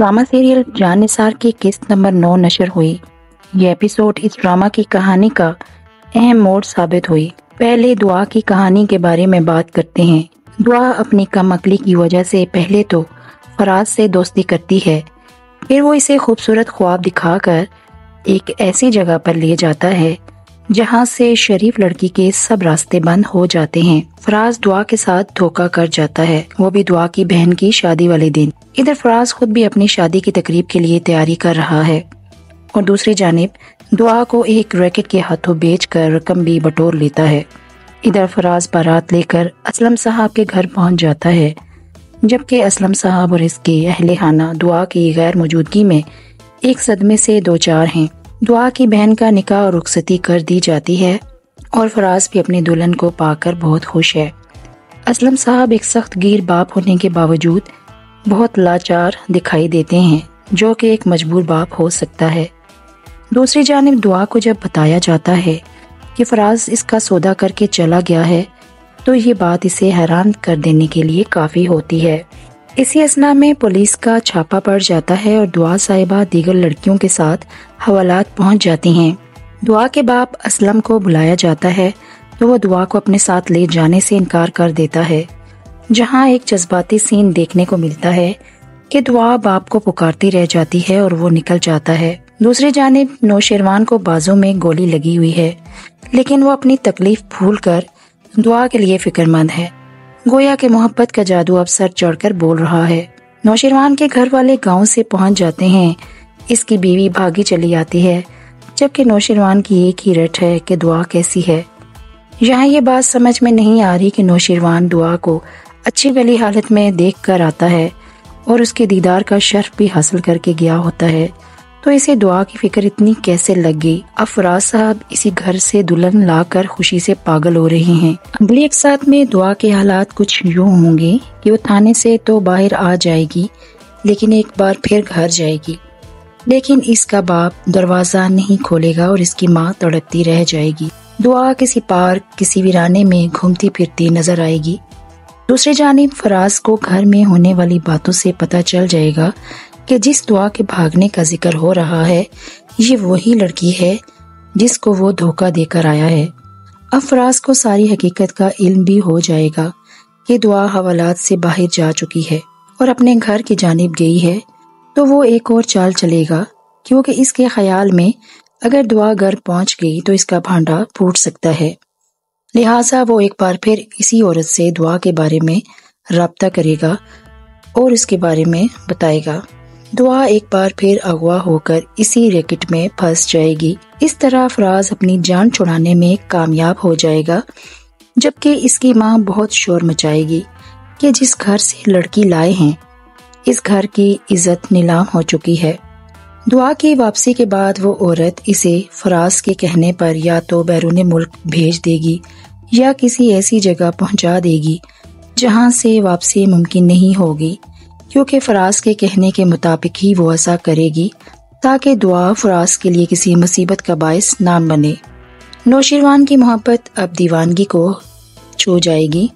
Drama serial जान निसार की किस्त नंबर 9 नशर हुई। ये एपिसोड इस ड्रामा की कहानी का अहम मोड़ साबित हुई। पहले दुआ की कहानी के बारे में बात करते हैं। दुआ अपनी कम अक्ली की वजह से पहले तो फराज से दोस्ती करती है, फिर वो इसे खूबसूरत ख्वाब दिखाकर एक ऐसी जगह पर ले जाता है जहां से शरीफ लड़की के सब रास्ते बंद हो जाते हैं। फराज दुआ के साथ धोखा कर जाता है, वो भी दुआ की बहन की शादी वाले दिन। इधर फराज खुद भी अपनी शादी की तकरीब के लिए तैयारी कर रहा है और दूसरी जानिब दुआ को एक रैकेट के हाथों बेचकर रकम भी बटोर लेता है। इधर फराज बारात लेकर असलम साहब के घर पहुंच जाता है, जबकि असलम साहब और इसके अहले खाना दुआ की गैर मौजूदगी में एक सदमे से दो चार हैं। दुआ की बहन का निकाह और रुखसती कर दी जाती है और फराज भी अपनी दुल्हन को पाकर बहुत खुश है। असलम साहब एक सख्त गिर बाप होने के बावजूद बहुत लाचार दिखाई देते हैं, जो कि एक मजबूर बाप हो सकता है। दूसरी जानिब दुआ को जब बताया जाता है कि फराज इसका सौदा करके चला गया है, तो ये बात इसे हैरान कर देने के लिए काफी होती है। इसी असना में पुलिस का छापा पड़ जाता है और दुआ साहिबा दीगर लड़कियों के साथ हवालात पहुंच जाती हैं। दुआ के बाप असलम को बुलाया जाता है तो वो दुआ को अपने साथ ले जाने से इनकार कर देता है, जहां एक जज्बाती सीन देखने को मिलता है कि दुआ बाप को पुकारती रह जाती है और वो निकल जाता है। दूसरी जानिब नौशेरवान को बाजू में गोली लगी हुई है, लेकिन वो अपनी तकलीफ भूलकर दुआ के लिए फिक्रमंद है। गोया के मोहब्बत का जादू अब सर चढ़कर बोल रहा है। नौशेरवान के घर वाले गांव से पहुंच जाते हैं। इसकी बीवी भागी चली आती है, जबकि नौशेरवान की एक ही रट है कि दुआ कैसी है। यहाँ ये बात समझ में नहीं आ रही कि नौशेरवान दुआ को अच्छी भली हालत में देख कर आता है और उसके दीदार का शर्फ भी हासिल करके गया होता है, तो इसे दुआ की फिक्र इतनी कैसे लग गई। अब फराज साहब इसी घर से दुल्हन लाकर खुशी से पागल हो रहे हैं। अगली एक साथ में दुआ के हालात कुछ यूं होंगे कि वो थाने से तो बाहर आ जाएगी, लेकिन एक बार फिर घर जाएगी, लेकिन इसका बाप दरवाजा नहीं खोलेगा और इसकी माँ तड़पती रह जाएगी। दुआ किसी पार्क, किसी वीराने में घूमती फिरती नजर आएगी। दूसरी जानिब फराज को घर में होने वाली बातों से पता चल जाएगा कि जिस दुआ के भागने का जिक्र हो रहा है, ये वही लड़की है जिसको वो धोखा देकर आया है। अब फराज को सारी हकीकत का इल्म भी हो जाएगा कि दुआ हवालात से बाहर जा चुकी है और अपने घर की जानिब गई है, तो वो एक और चाल चलेगा, क्योंकि इसके ख्याल में अगर दुआ घर पहुंच गई तो इसका भांडा फूट सकता है। लिहाजा वो एक बार फिर इसी औरत से दुआ के बारे में राब्ता करेगा और इसके बारे में बताएगा। दुआ एक बार फिर अगवा होकर इसी रैकेट में फंस जाएगी। इस तरह फराज अपनी जान छुड़ाने में कामयाब हो जाएगा, जबकि इसकी माँ बहुत शोर मचाएगी कि जिस घर से लड़की लाए हैं, इस घर की इज्जत नीलाम हो चुकी है। दुआ की वापसी के बाद वो औरत इसे फराज के कहने पर या तो बैरून मुल्क भेज देगी या किसी ऐसी जगह पहुंचा देगी जहां से वापसी मुमकिन नहीं होगी, क्योंकि फराज के कहने के मुताबिक ही वो ऐसा करेगी ताकि दुआ फराज के लिए किसी मुसीबत का बायस ना बने। नौशेरवान की मोहब्बत अब दीवानगी को छू जाएगी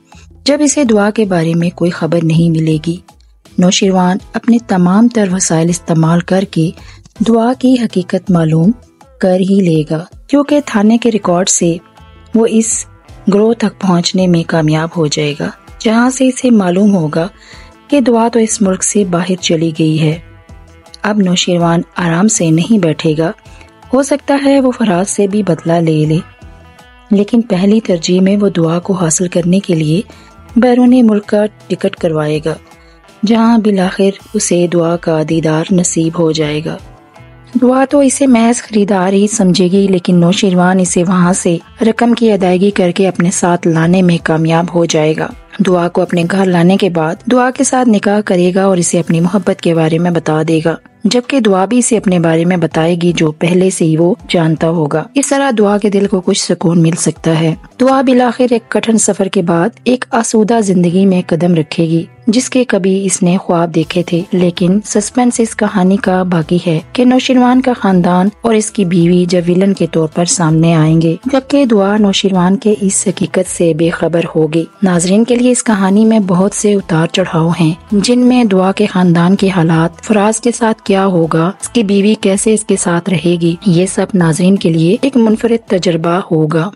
जब इसे दुआ के बारे में कोई खबर नहीं मिलेगी। नौशेरवान अपने तमाम तर वसाइल इस्तेमाल करके दुआ की हकीकत मालूम कर ही लेगा, क्योंकि थाने के रिकॉर्ड से वो इस ग्रोह तक पहुंचने में कामयाब हो जाएगा, जहां से इसे मालूम होगा कि दुआ तो इस मुल्क से बाहर चली गई है। अब नौशेरवान आराम से नहीं बैठेगा, हो सकता है वो फराज से भी बदला ले ले, लेकिन पहली तरजीह में वो दुआ को हासिल करने के लिए बैरून मुल्क का टिकट करवाएगा, जहां बिलाखिर उसे दुआ का दीदार नसीब हो जाएगा। दुआ तो इसे महज खरीदार ही समझेगी, लेकिन नौशेरवान इसे वहां से रकम की अदायगी करके अपने साथ लाने में कामयाब हो जाएगा। दुआ को अपने घर लाने के बाद दुआ के साथ निकाह करेगा और इसे अपनी मोहब्बत के बारे में बता देगा। جبکہ دعا بھی اسے اپنے بارے میں بتائے گی جو پہلے سے ہی وہ جانتا ہوگا۔ اس طرح دعا کے دل کو کچھ سکون مل سکتا ہے۔ دعا بالآخر ایک کٹھن سفر کے بعد ایک آسودہ زندگی میں قدم رکھے گی جس کے کبھی اس نے خواب دیکھے تھے، لیکن سسپینس اس کہانی کا باقی ہے کہ نوشیروان کا خاندان اور اس کی بیوی جب ویلن کے طور پر سامنے آئیں گے، جبکہ دعا نوشیروان کے اس حقیقت سے بے خبر ہوگی۔ ناظرین کے لیے اس کہانی میں بہت سے اتار چڑھاؤ ہیں، جن میں دعا کے خاندان کے حالات، فراز کے ساتھ کیا ہوگا، اس کی بیوی کیسے اس کے ساتھ رہے گی، یہ سب ناظرین کے لیے ایک منفرد تجربہ ہوگا۔